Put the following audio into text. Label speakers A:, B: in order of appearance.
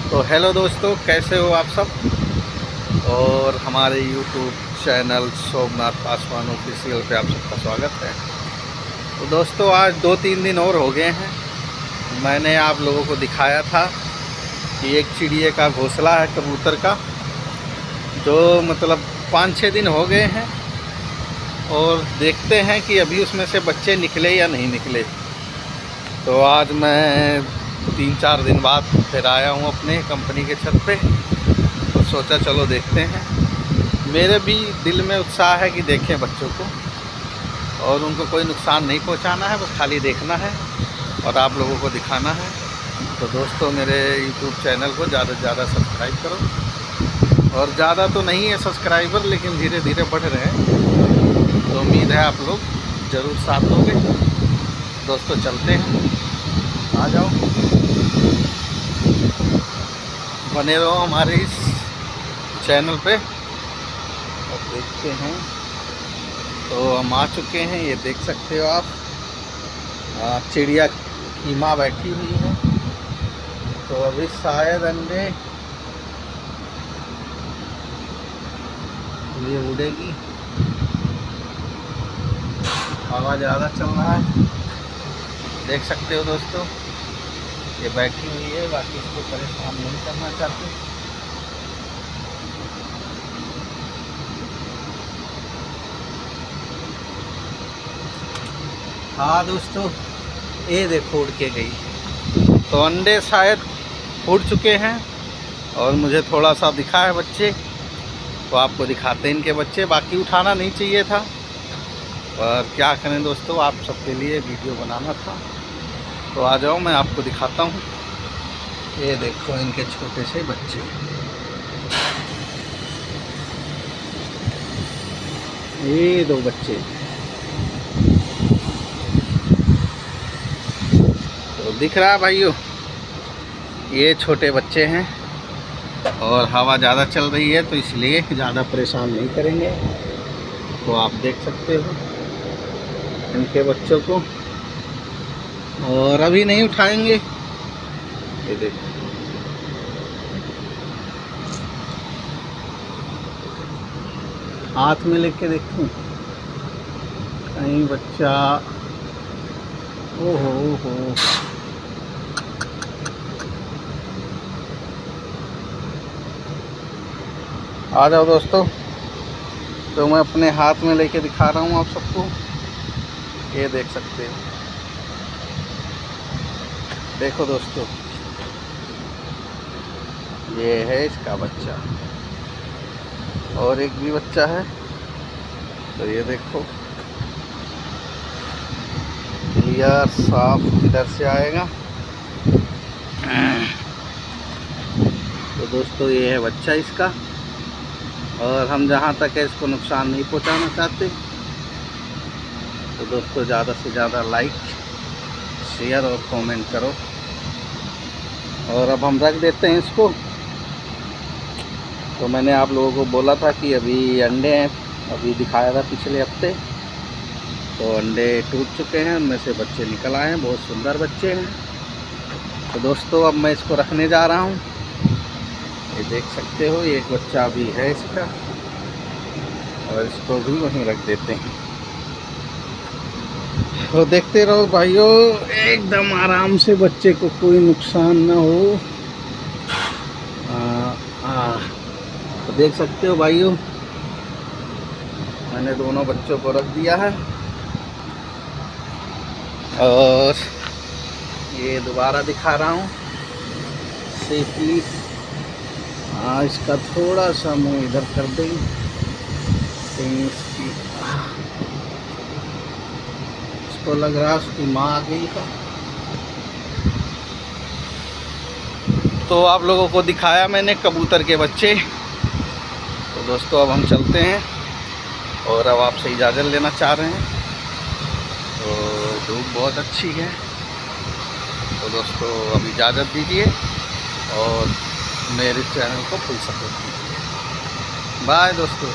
A: तो हेलो दोस्तों, कैसे हो आप सब। और हमारे YouTube channel Somnath Paswan official पे आप सबका स्वागत है। तो दोस्तों, आज 2-3 दिन और हो गए हैं। मैंने आप लोगों को दिखाया था कि एक चिड़िया का घोंसला है कबूतर का, जो मतलब 5-6 दिन हो गए हैं। और देखते हैं कि अभी उसमें से बच्चे निकले या नहीं निकले। तो आज मैं 3-4 दिन बाद फिर आया हूँ अपने कंपनी के छत पे। तो सोचा चलो देखते हैं। मेरे भी दिल में उत्साह है कि देखें बच्चों को, और उनको कोई नुकसान नहीं पहुंचाना है, बस खाली देखना है और आप लोगों को दिखाना है। तो दोस्तों, मेरे YouTube चैनल को ज़्यादा से ज़्यादा सब्सक्राइब करो। और ज़्यादा तो नहीं है सब्सक्राइबर, लेकिन धीरे धीरे बढ़ रहे हैं। तो उम्मीद है आप लोग ज़रूर साथ दोगे। दोस्तों चलते हैं, आ जाओ, बने रहो हमारे इस चैनल पे और देखते हैं। तो हम आ चुके हैं, ये देख सकते हो आप। चिड़िया की माँ बैठी हुई है। तो अभी शायद अंडे ये उड़ेगी। हवा ज़्यादा चल रहा है, देख सकते हो दोस्तों। ये बैठी हुई है, बाकी इसको परेशान नहीं करना चाहते। हाँ दोस्तों, ये देखो उड़ के गई। तो अंडे शायद उड़ चुके हैं और मुझे थोड़ा सा दिखा है बच्चे, तो आपको दिखाते हैं इनके बच्चे। बाकी उठाना नहीं चाहिए था, पर क्या करें दोस्तों, आप सबके लिए वीडियो बनाना था। तो आ जाओ, मैं आपको दिखाता हूँ। ये देखो इनके छोटे से बच्चे, ये 2 बच्चे। तो दिख रहा है भाइयों, ये छोटे बच्चे हैं। और हवा ज़्यादा चल रही है तो इसलिए ज़्यादा परेशान नहीं करेंगे। तो आप देख सकते हो इनके बच्चों को, और अभी नहीं उठाएंगे। ये देखो, हाथ में लेके देखूं कहीं बच्चा। ओहो ओहो, आ जाओ दोस्तों। तो मैं अपने हाथ में लेके दिखा रहा हूँ आप सबको, ये देख सकते हो। देखो दोस्तों, ये है इसका बच्चा, और एक भी बच्चा है। तो ये देखो क्लियर साफ किधर से आएगा। तो दोस्तों, ये है बच्चा इसका, और हम जहाँ तक है इसको नुकसान नहीं पहुँचाना चाहते। तो दोस्तों, ज़्यादा से ज़्यादा लाइक, शेयर और कमेंट करो। और अब हम रख देते हैं इसको। तो मैंने आप लोगों को बोला था कि अभी अंडे हैं, अभी दिखाया था पिछले हफ्ते। तो अंडे टूट चुके हैं, उनमें से बच्चे निकल आए हैं, बहुत सुंदर बच्चे हैं। तो दोस्तों, अब मैं इसको रखने जा रहा हूँ। ये देख सकते हो, एक बच्चा अभी है इसका, और इसको भी वहीं रख देते हैं। तो देखते रहो भाइयों, एकदम आराम से, बच्चे को कोई नुकसान ना हो। तो देख सकते हो भाइयों, मैंने दोनों बच्चों को रख दिया है। और ये दोबारा दिखा रहा हूँ सेफली। इसका थोड़ा सा मुंह इधर कर देंगे, इसको लग रहा है उसकी माँ आ गई है। तो आप लोगों को दिखाया मैंने कबूतर के बच्चे। तो दोस्तों, अब हम चलते हैं और अब आपसे इजाज़त लेना चाह रहे हैं। तो धूप बहुत अच्छी है। तो दोस्तों, अब इजाज़त दीजिए और मेरे चैनल को फुल सपोर्ट कीजिए। बाय दोस्तों।